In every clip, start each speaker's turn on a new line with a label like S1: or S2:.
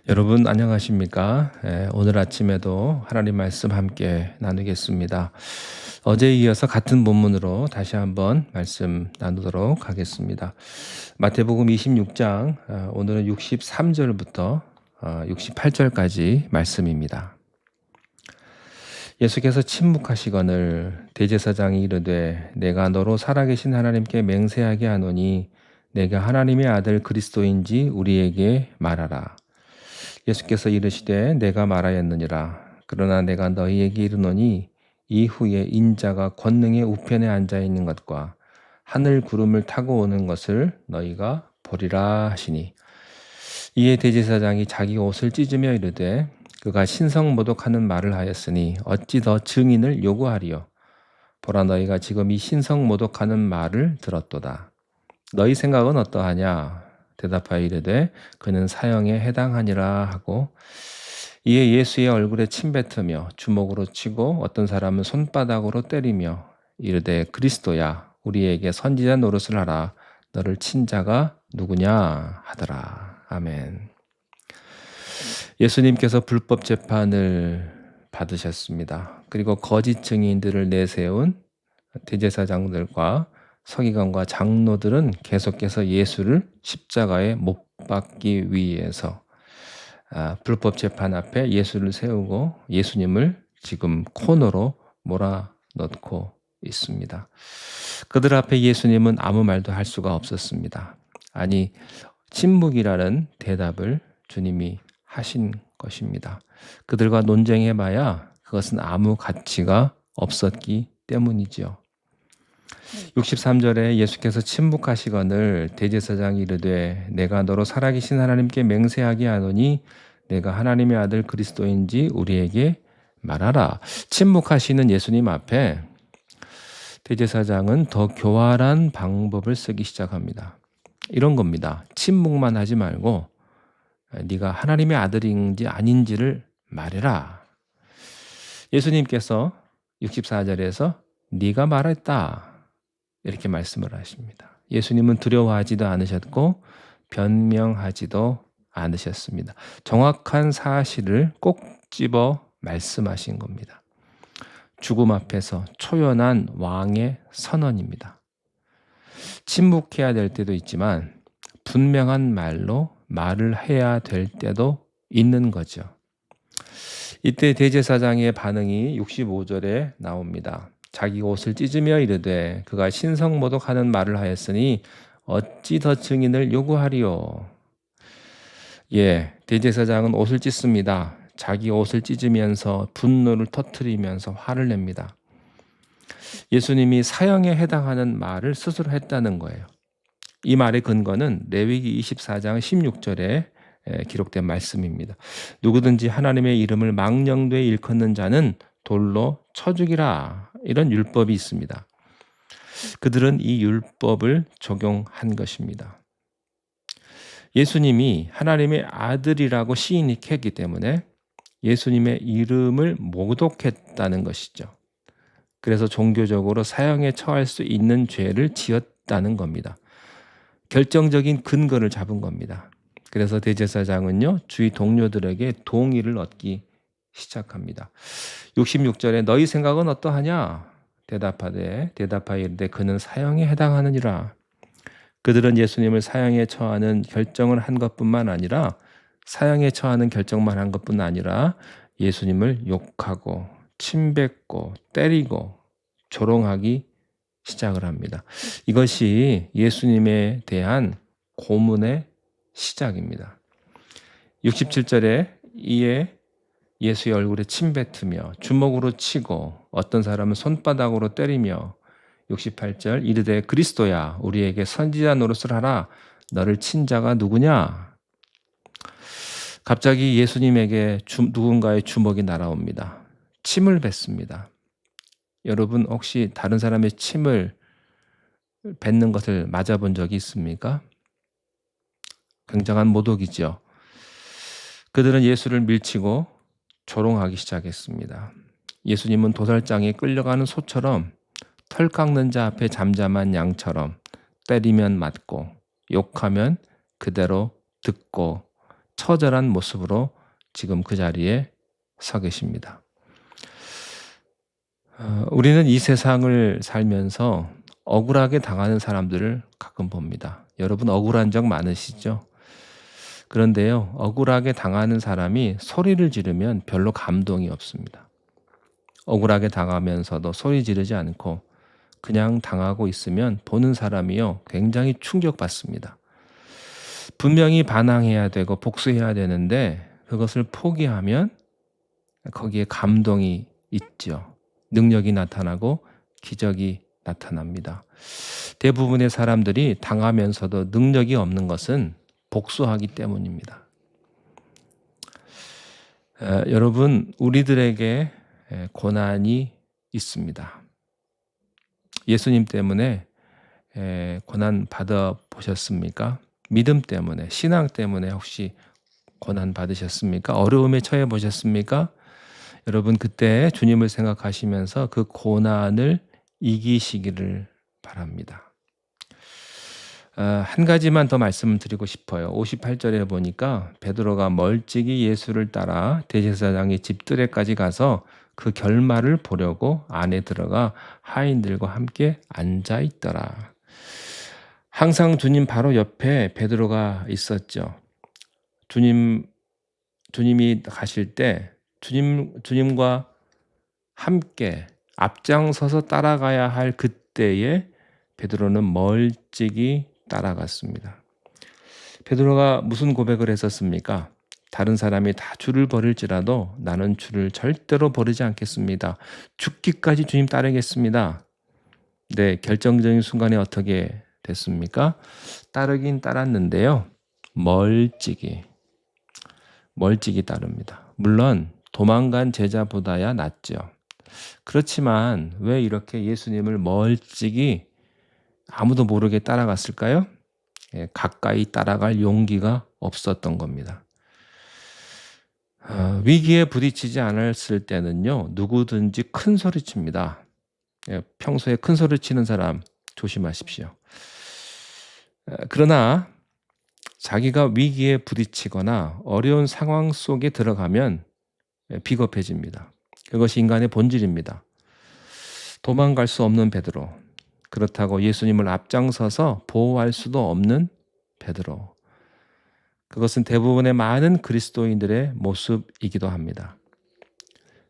S1: 여러분 안녕하십니까? 오늘 아침에도 하나님 말씀 함께 나누겠습니다. 어제에 이어서 같은 본문으로 다시 한번 말씀 나누도록 하겠습니다. 마태복음 26장 오늘은 63절부터 68절까지 말씀입니다. 예수께서 침묵하시거늘 대제사장이 이르되 내가 너로 살아계신 하나님께 맹세하게 하노니 내가 하나님의 아들 그리스도인지 우리에게 말하라. 예수께서 이르시되 내가 말하였느니라. 그러나 내가 너희에게 이르노니 이후에 인자가 권능의 우편에 앉아 있는 것과 하늘 구름을 타고 오는 것을 너희가 보리라 하시니. 이에 대제사장이 자기 옷을 찢으며 이르되 그가 신성모독하는 말을 하였으니 어찌 더 증인을 요구하리요. 보라, 너희가 지금 이 신성모독하는 말을 들었도다. 너희 생각은 어떠하냐? 대답하여 이르되 그는 사형에 해당하니라 하고, 이에 예수의 얼굴에 침 뱉으며 주먹으로 치고 어떤 사람은 손바닥으로 때리며 이르되 그리스도야 우리에게 선지자 노릇을 하라. 너를 친 자가 누구냐 하더라. 아멘. 예수님께서 불법 재판을 받으셨습니다. 그리고 거짓 증인들을 내세운 대제사장들과 서기관과 장로들은 계속해서 예수를 십자가에 못 박기 위해서 불법 재판 앞에 예수를 세우고 예수님을 지금 코너로 몰아넣고 있습니다. 그들 앞에 예수님은 아무 말도 할 수가 없었습니다. 아니, 침묵이라는 대답을 주님이 하신 것입니다. 그들과 논쟁해봐야 그것은 아무 가치가 없었기 때문이지요. 63절에 예수께서 침묵하시거늘 대제사장이 이르되 내가 너로 살아계신 하나님께 맹세하게 하노니 내가 하나님의 아들 그리스도인지 우리에게 말하라. 침묵하시는 예수님 앞에 대제사장은 더 교활한 방법을 쓰기 시작합니다. 이런 겁니다. 침묵만 하지 말고 네가 하나님의 아들인지 아닌지를 말해라. 예수님께서 64절에서 네가 말했다 이렇게 말씀을 하십니다. 예수님은 두려워하지도 않으셨고 변명하지도 않으셨습니다. 정확한 사실을 꼭 집어 말씀하신 겁니다. 죽음 앞에서 초연한 왕의 선언입니다. 침묵해야 될 때도 있지만 분명한 말로 말을 해야 될 때도 있는 거죠. 이때 대제사장의 반응이 65절에 나옵니다. 자기 옷을 찢으며 이르되 그가 신성모독하는 말을 하였으니 어찌 더 증인을 요구하리요. 대제사장은 옷을 찢습니다. 자기 옷을 찢으면서 분노를 터뜨리면서 화를 냅니다. 예수님이 사형에 해당하는 말을 스스로 했다는 거예요. 이 말의 근거는 레위기 24장 16절에 기록된 말씀입니다. 누구든지 하나님의 이름을 망령되이 일컫는 자는 돌로 쳐 죽이라. 이런 율법이 있습니다. 그들은 이 율법을 적용한 것입니다. 예수님이 하나님의 아들이라고 시인했기 때문에 예수님의 이름을 모독했다는 것이죠. 그래서 종교적으로 사형에 처할 수 있는 죄를 지었다는 겁니다. 결정적인 근거를 잡은 겁니다. 그래서 대제사장은요, 주위 동료들에게 동의를 얻기 시작합니다. 66절에 너희 생각은 어떠하냐? 대답하여 이르되 그는 사형에 해당하느니라. 그들은 예수님을 사형에 처하는 결정을 한 것뿐만 아니라 사형에 처하는 결정만 한 것뿐 아니라 예수님을 욕하고 침뱉고 때리고 조롱하기 시작을 합니다. 이것이 예수님에 대한 고문의 시작입니다. 67절에 이에 예수의 얼굴에 침 뱉으며 주먹으로 치고 어떤 사람은 손바닥으로 때리며 68절 이르되 그리스도야 우리에게 선지자 노릇을 하라. 너를 친 자가 누구냐? 갑자기 예수님에게 누군가의 주먹이 날아옵니다. 침을 뱉습니다. 여러분 혹시 다른 사람의 침을 뱉는 것을 맞아본 적이 있습니까? 굉장한 모독이죠. 그들은 예수를 밀치고 조롱하기 시작했습니다. 예수님은 도살장에 끌려가는 소처럼 털 깎는 자 앞에 잠잠한 양처럼 때리면 맞고 욕하면 그대로 듣고 처절한 모습으로 지금 그 자리에 서 계십니다. 우리는 이 세상을 살면서 억울하게 당하는 사람들을 가끔 봅니다. 여러분 억울한 적 많으시죠? 그런데요, 억울하게 당하는 사람이 소리를 지르면 별로 감동이 없습니다. 억울하게 당하면서도 소리 지르지 않고 그냥 당하고 있으면 보는 사람이요, 굉장히 충격받습니다. 분명히 반항해야 되고 복수해야 되는데 그것을 포기하면 거기에 감동이 있죠. 능력이 나타나고 기적이 나타납니다. 대부분의 사람들이 당하면서도 능력이 없는 것은 복수하기 때문입니다. 여러분, 우리들에게 고난이 있습니다. 예수님 때문에 고난 받아보셨습니까? 믿음 때문에, 신앙 때문에 혹시 고난 받으셨습니까? 어려움에 처해 보셨습니까? 여러분, 그때 주님을 생각하시면서 그 고난을 이기시기를 바랍니다. 한 가지만 더 말씀을 드리고 싶어요. 58절에 보니까 베드로가 멀찍이 예수를 따라 대제사장의 집들에까지 가서 그 결말을 보려고 안에 들어가 하인들과 함께 앉아 있더라. 항상 주님 바로 옆에 베드로가 있었죠. 주님이 가실 때 주님과 함께 앞장서서 따라가야 할 그때에 베드로는 멀찍이 따라갔습니다. 베드로가 무슨 고백을 했었습니까? 다른 사람이 다 줄을 버릴지라도 나는 줄을 절대로 버리지 않겠습니다. 죽기까지 주님 따르겠습니다. 네, 결정적인 순간에 어떻게 됐습니까? 따르긴 따랐는데요. 멀찍이 따릅니다. 물론 도망간 제자보다야 낫죠. 그렇지만 왜 이렇게 예수님을 멀찍이 아무도 모르게 따라갔을까요? 가까이 따라갈 용기가 없었던 겁니다. 위기에 부딪히지 않았을 때는요, 누구든지 큰 소리 칩니다. 평소에 큰 소리 치는 사람 조심하십시오. 그러나 자기가 위기에 부딪히거나 어려운 상황 속에 들어가면 비겁해집니다. 그것이 인간의 본질입니다. 도망갈 수 없는 베드로, 그렇다고 예수님을 앞장서서 보호할 수도 없는 베드로, 그것은 대부분의 많은 그리스도인들의 모습이기도 합니다.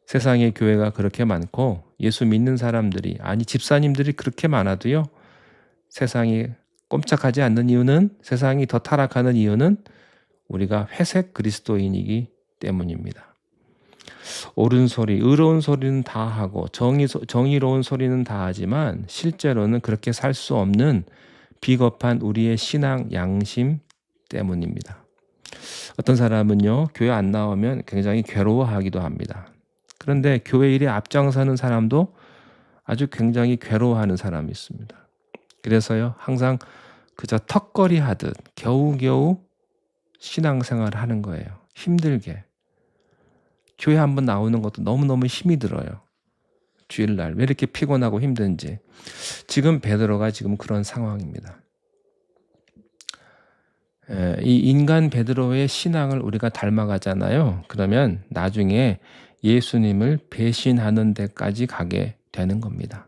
S1: 세상에 교회가 그렇게 많고 예수 믿는 사람들이, 아니 집사님들이 그렇게 많아도요, 세상이 꼼짝하지 않는 이유는, 세상이 더 타락하는 이유는 우리가 회색 그리스도인이기 때문입니다. 옳은 소리, 의로운 소리는 다 하고 정의로운 소리는 다 하지만 실제로는 그렇게 살 수 없는 비겁한 우리의 신앙 양심 때문입니다. 어떤 사람은요, 교회 안 나오면 굉장히 괴로워하기도 합니다. 그런데 교회 일에 앞장서는 사람도 아주 굉장히 괴로워하는 사람이 있습니다. 그래서요, 항상 그저 턱걸이 하듯 겨우겨우 신앙생활을 하는 거예요. 힘들게. 교회 한번 나오는 것도 너무너무 힘이 들어요. 주일날 왜 이렇게 피곤하고 힘든지. 지금 베드로가 지금 그런 상황입니다. 이 인간 베드로의 신앙을 우리가 닮아가잖아요. 그러면 나중에 예수님을 배신하는 데까지 가게 되는 겁니다.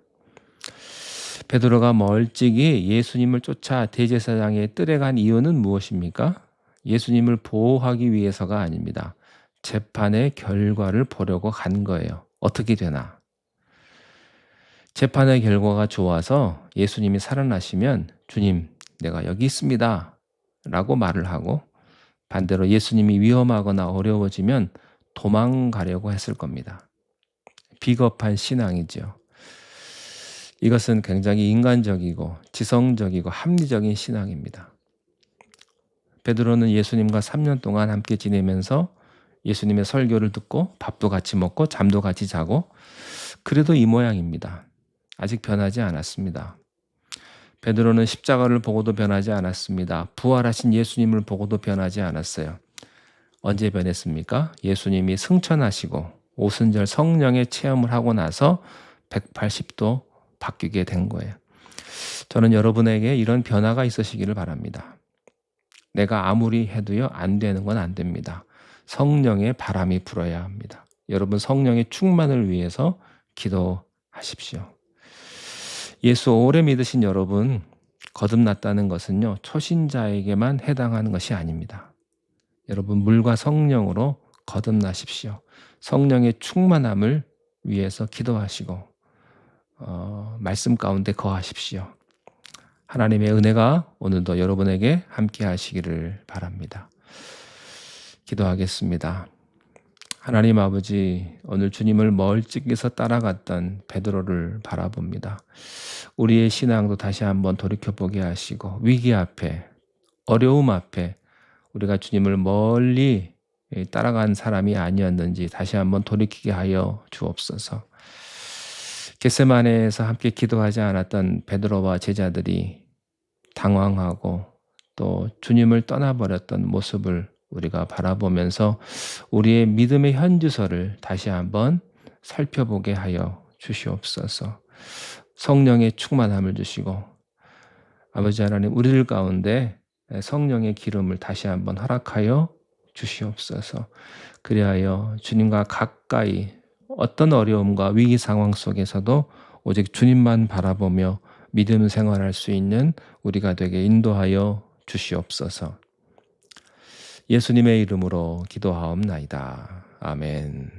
S1: 베드로가 멀찍이 예수님을 쫓아 대제사장의 뜰에 간 이유는 무엇입니까? 예수님을 보호하기 위해서가 아닙니다. 재판의 결과를 보려고 간 거예요. 어떻게 되나? 재판의 결과가 좋아서 예수님이 살아나시면 주님, 내가 여기 있습니다. 라고 말을 하고, 반대로 예수님이 위험하거나 어려워지면 도망가려고 했을 겁니다. 비겁한 신앙이죠. 이것은 굉장히 인간적이고 지성적이고 합리적인 신앙입니다. 베드로는 예수님과 3년 동안 함께 지내면서 예수님의 설교를 듣고 밥도 같이 먹고 잠도 같이 자고, 그래도 이 모양입니다. 아직 변하지 않았습니다. 베드로는 십자가를 보고도 변하지 않았습니다. 부활하신 예수님을 보고도 변하지 않았어요. 언제 변했습니까? 예수님이 승천하시고 오순절 성령의 체험을 하고 나서 180도 바뀌게 된 거예요. 저는 여러분에게 이런 변화가 있으시기를 바랍니다. 내가 아무리 해도요 안 되는 건 안 됩니다. 성령의 바람이 불어야 합니다. 여러분 성령의 충만을 위해서 기도하십시오. 예수 오래 믿으신 여러분, 거듭났다는 것은요 초신자에게만 해당하는 것이 아닙니다. 여러분 물과 성령으로 거듭나십시오. 성령의 충만함을 위해서 기도하시고 말씀 가운데 거하십시오. 하나님의 은혜가 오늘도 여러분에게 함께 하시기를 바랍니다. 기도하겠습니다. 하나님 아버지, 오늘 주님을 멀찍이서 따라갔던 베드로를 바라봅니다. 우리의 신앙도 다시 한번 돌이켜보게 하시고 위기 앞에, 어려움 앞에 우리가 주님을 멀리 따라간 사람이 아니었는지 다시 한번 돌이키게 하여 주옵소서. 겟세마네에서 함께 기도하지 않았던 베드로와 제자들이 당황하고 또 주님을 떠나버렸던 모습을 우리가 바라보면서 우리의 믿음의 현주소를 다시 한번 살펴보게 하여 주시옵소서. 성령의 충만함을 주시고 아버지 하나님 우리들 가운데 성령의 기름을 다시 한번 허락하여 주시옵소서. 그리하여 주님과 가까이 어떤 어려움과 위기 상황 속에서도 오직 주님만 바라보며 믿음 생활할 수 있는 우리가 되게 인도하여 주시옵소서. 예수님의 이름으로 기도하옵나이다. 아멘.